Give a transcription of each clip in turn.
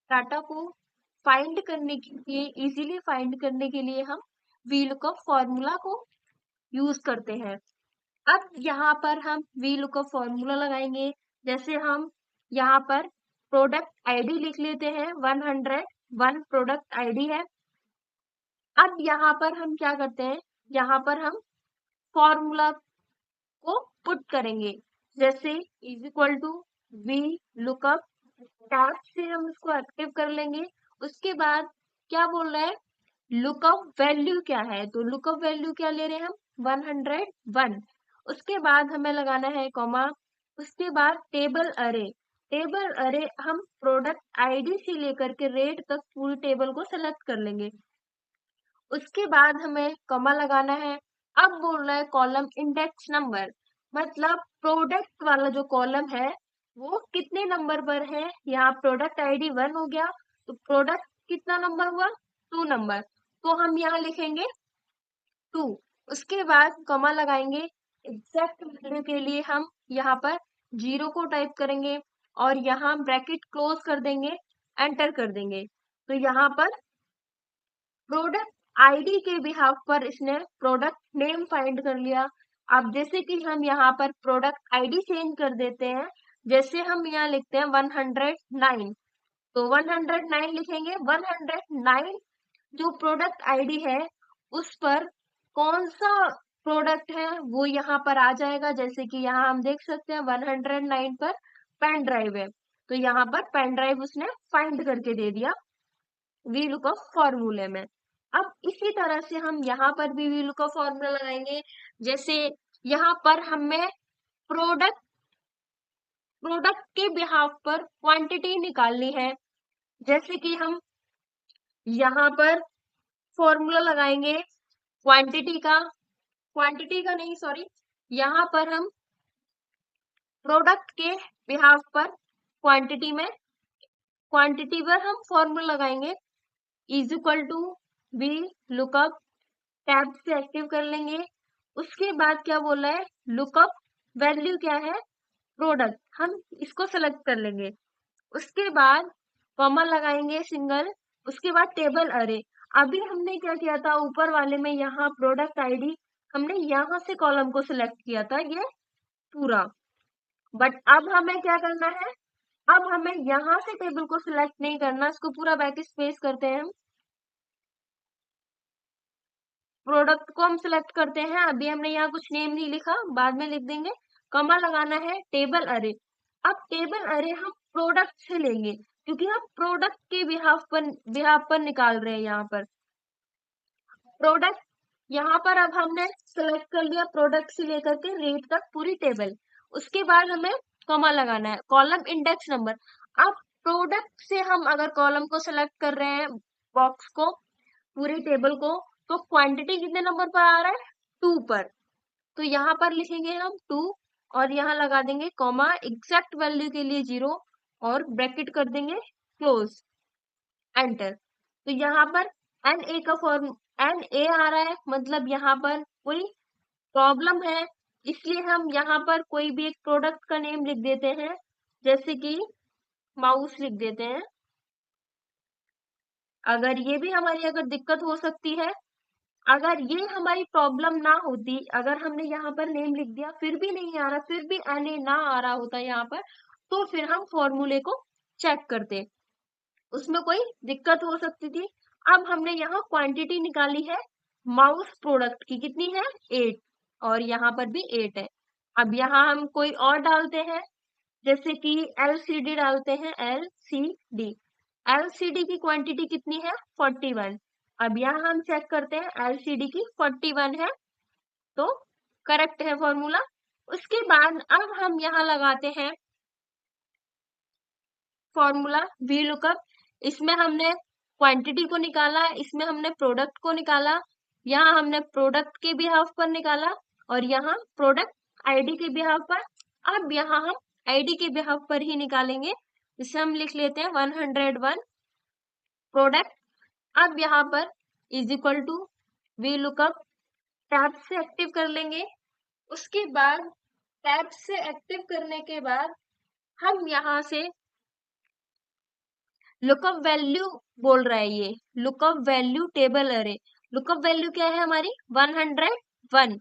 Data को find करने के लिए, इजीली फाइंड करने के लिए हम VLOOKUP फॉर्मूला को यूज करते हैं। अब यहाँ पर हम VLOOKUP फॉर्मूला लगाएंगे। जैसे हम यहाँ पर प्रोडक्ट आईडी लिख लेते हैं, 101 प्रोडक्ट आईडी है। अब यहाँ पर हम क्या करते हैं, यहाँ पर हम फॉर्मूला को पुट करेंगे। जैसे is equal to VLOOKUP, tab से हम इसको एक्टिव कर लेंगे। उसके बाद क्या बोल रहा है, लुकअप वैल्यू क्या है, तो लुकअप वैल्यू क्या ले रहे हैं हम, 101। उसके बाद हमें लगाना है कॉमा, उसके बाद टेबल अरे। टेबल अरे हम प्रोडक्ट आईडी से लेकर के रेट तक पूरी टेबल को सेलेक्ट कर लेंगे। उसके बाद हमें कॉमा लगाना है। अब बोल रहा है कॉलम इंडेक्स नंबर, मतलब प्रोडक्ट वाला जो कॉलम है वो कितने नंबर पर है। यहाँ प्रोडक्ट आईडी 1 हो गया, तो प्रोडक्ट कितना नंबर हुआ, 2 नंबर, तो हम यहाँ लिखेंगे 2। उसके बाद कॉमा लगाएंगे। एग्जैक्ट वैल्यू के लिए हम यहाँ पर 0 को टाइप करेंगे और यहाँ ब्रैकेट क्लोज कर देंगे, एंटर कर देंगे। तो यहाँ पर प्रोडक्ट आईडी के बिहाफ पर इसने प्रोडक्ट नेम फाइंड कर लिया। अब जैसे कि हम यहाँ पर प्रोडक्ट आईडी चेंज कर देते हैं, जैसे हम यहाँ लिखते हैं 109, तो 109 लिखेंगे। 109 जो प्रोडक्ट आईडी है उस पर कौन सा प्रोडक्ट है वो यहाँ पर आ जाएगा। जैसे कि यहाँ हम देख सकते हैं 109 पर पेन ड्राइव है, तो यहाँ पर पेन ड्राइव उसने फाइंड करके दे दिया VLOOKUP फॉर्मूले में। अब इसी तरह से हम यहाँ पर भी VLOOKUP फॉर्मूला लगाएंगे। जैसे यहाँ पर हमें प्रोडक्ट प्रोडक्ट के बिहाफ पर क्वांटिटी निकालनी है। जैसे कि हम यहाँ पर फॉर्मूला लगाएंगे क्वांटिटी का नहीं, सॉरी, यहाँ पर हम प्रोडक्ट के बिहाफ पर क्वांटिटी पर हम फॉर्मूला लगाएंगे। Is equal to VLOOKUP, tab से एक्टिव कर लेंगे। उसके बाद क्या बोला है, लुकअप वैल्यू क्या है, प्रोडक्ट, हम इसको सेलेक्ट कर लेंगे। उसके बाद कॉमा लगाएंगे सिंगल, उसके बाद टेबल अरे। अभी हमने क्या किया था, ऊपर वाले में यहाँ प्रोडक्ट आईडी हमने यहाँ से कॉलम को सिलेक्ट किया था ये पूरा, बट अब हमें क्या करना है, अब हमें यहाँ से टेबल को सिलेक्ट नहीं करना, इसको पूरा बैक स्पेस करते हैं हम, प्रोडक्ट को हम सिलेक्ट करते हैं। अभी हमने यहाँ कुछ नेम नहीं लिखा, बाद में लिख देंगे। कॉमा लगाना है टेबल अरे। अब टेबल अरे हम प्रोडक्ट से लेंगे, क्योंकि हम प्रोडक्ट के बिहाफ पर निकाल रहे हैं। यहाँ पर प्रोडक्ट, यहाँ पर अब हमने सेलेक्ट कर लिया प्रोडक्ट से लेकर के रेट तक पूरी टेबल। उसके बाद हमें कॉमा लगाना है कॉलम इंडेक्स नंबर। अब प्रोडक्ट से हम अगर कॉलम को सिलेक्ट कर रहे हैं, बॉक्स को, पूरी टेबल को, तो क्वांटिटी कितने नंबर पर आ रहा है, 2 पर, तो यहाँ पर लिखेंगे हम 2 और यहाँ लगा देंगे कॉमा, एग्जैक्ट वैल्यू के लिए 0 और ब्रैकेट कर देंगे क्लोज, एंटर। तो यहाँ पर NA का फॉर्म NA आ रहा है, मतलब यहाँ पर कोई प्रॉब्लम है, इसलिए हम यहाँ पर कोई भी एक प्रोडक्ट का नेम लिख देते हैं। जैसे कि माउस लिख देते हैं। अगर ये भी हमारी अगर दिक्कत हो सकती है, अगर ये हमारी प्रॉब्लम ना होती, अगर हमने यहाँ पर नेम लिख दिया फिर भी नहीं आ रहा, फिर भी NA ना आ रहा होता यहाँ पर, तो फिर हम फॉर्मूले को चेक करते, उसमें कोई दिक्कत हो सकती थी। अब हमने यहाँ क्वांटिटी निकाली है माउस प्रोडक्ट की, कितनी है, 8, और यहाँ पर भी 8 है। अब यहाँ हम कोई और डालते हैं, जैसे कि LCD डालते हैं, LCD की क्वांटिटी कितनी है, 41। अब यहाँ हम चेक करते हैं LCD की 41 है, तो करेक्ट है फॉर्मूला। उसके बाद अब हम यहाँ लगाते हैं फॉर्मूला VLOOKUP। इसमें हमने क्वांटिटी को निकाला, इसमें हमने प्रोडक्ट को निकाला, यहाँ हमने प्रोडक्ट के बिहाफ पर निकाला और यहाँ प्रोडक्ट आईडी के बिहाफ पर। अब यहाँ हम आईडी के बिहाफ पर ही निकालेंगे, जिसे हम लिख लेते हैं 101 प्रोडक्ट। अब यहाँ पर is equal to VLOOKUP, tab से एक्टिव कर लेंगे। उसके बाद टैब से एक्टिव करने के बाद हम यहाँ से लुकअप वैल्यू बोल रहा है ये, लुकअप वैल्यू टेबल अरे। लुकअप वैल्यू क्या है हमारी 101।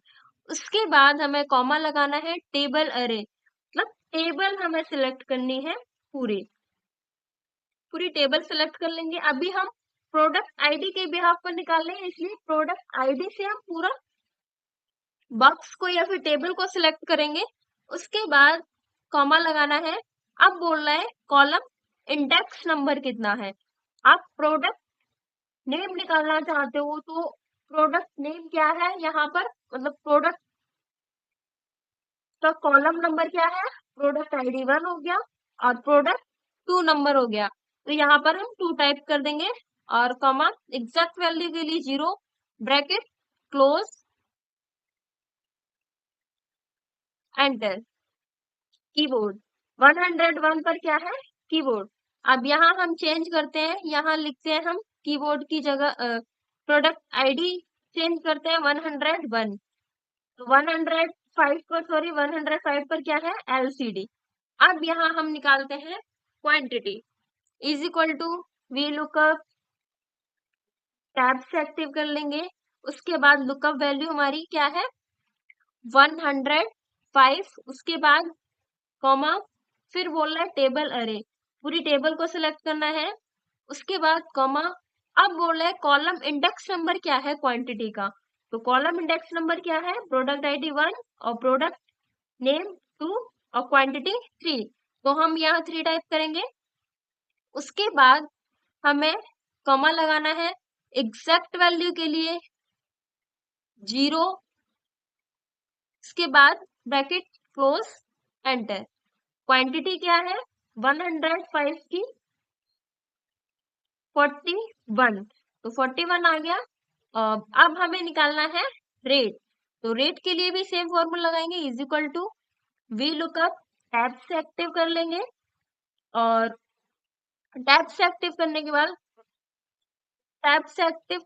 उसके बाद हमें कॉमा लगाना है टेबल अरे, मतलब टेबल हमें सिलेक्ट करनी है पूरी पूरी टेबल सेलेक्ट कर लेंगे। अभी हम प्रोडक्ट आईडी के बिहाफ पर निकाल रहे हैं, इसलिए प्रोडक्ट आईडी से हम पूरा बॉक्स को या फिर टेबल को सिलेक्ट करेंगे। उसके बाद कॉमा लगाना है। अब बोल रहा है कॉलम इंडेक्स नंबर कितना है। आप प्रोडक्ट नेम निकालना चाहते हो तो प्रोडक्ट नेम क्या है यहाँ पर, मतलब प्रोडक्ट का कॉलम नंबर क्या है, प्रोडक्ट आईडी 1 हो गया और प्रोडक्ट 2 नंबर हो गया। तो यहाँ पर हम 2 टाइप कर देंगे और कॉमा एग्जैक्ट वैल्यू के लिए 0 ब्रैकेट क्लोज एंटर। कीबोर्ड 101 पर क्या है, कीबोर्ड। अब यहाँ हम चेंज करते हैं, यहाँ लिखते हैं हम कीबोर्ड की जगह प्रोडक्ट आईडी चेंज करते हैं 101। 105 पर, सॉरी 105 पर क्या है, एलसीडी। अब यहाँ हम निकालते हैं quantity is equal to V lookup, tab से एक्टिव कर लेंगे। उसके बाद लुकअप वैल्यू हमारी क्या है 105। उसके बाद कॉमा, फिर बोल रहा है टेबल अरे, पूरी टेबल को सिलेक्ट करना है। उसके बाद कॉमा, अब बोल रहा है कॉलम इंडेक्स नंबर क्या है क्वांटिटी का। तो कॉलम इंडेक्स नंबर क्या है, प्रोडक्ट आईडी 1 और प्रोडक्ट नेम 2 और क्वांटिटी 3। तो हम यहाँ 3 टाइप करेंगे। उसके बाद हमें कॉमा लगाना है एग्जैक्ट वैल्यू के लिए 0। उसके बाद ब्रैकेट क्लोज एंटर। क्वांटिटी क्या है 105 की 41, तो 41 आ गया। अब हमें निकालना है रेट। तो रेट के लिए भी सेम फॉर्मूला लगाएंगे is equal to V lookup, tab से एक्टिव कर लेंगे और टैब से एक्टिव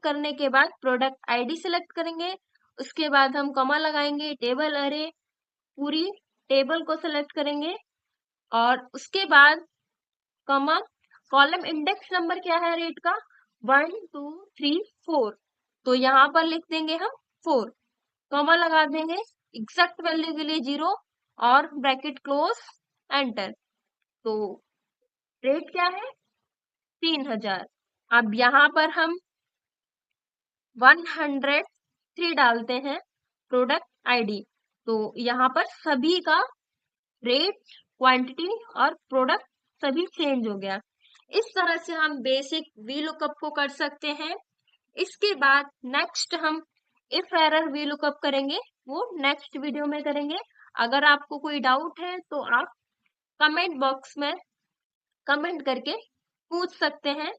करने के बाद प्रोडक्ट आईडी सेलेक्ट करेंगे। उसके बाद हम कॉमा लगाएंगे टेबल अरे, पूरी टेबल को सेलेक्ट करेंगे और उसके बाद कॉमा कॉलम इंडेक्स नंबर क्या है रेट का 1 2 3 4। तो यहाँ पर लिख देंगे हम 4, कॉमा लगा देंगे एग्जैक्ट वैल्यू के लिए 0 और ब्रैकेट क्लोज एंटर। तो रेट क्या है 3000। अब यहाँ पर हम 103 डालते हैं प्रोडक्ट आईडी। तो यहाँ पर सभी का रेट, क्वांटिटी और प्रोडक्ट सभी चेंज हो गया। इस तरह से हम बेसिक वी लुकअप को कर सकते हैं। इसके बाद नेक्स्ट हम इफ एरर वी लुकअप करेंगे, वो नेक्स्ट वीडियो में करेंगे। अगर आपको कोई डाउट है तो आप कमेंट बॉक्स में कमेंट करके पूछ सकते हैं।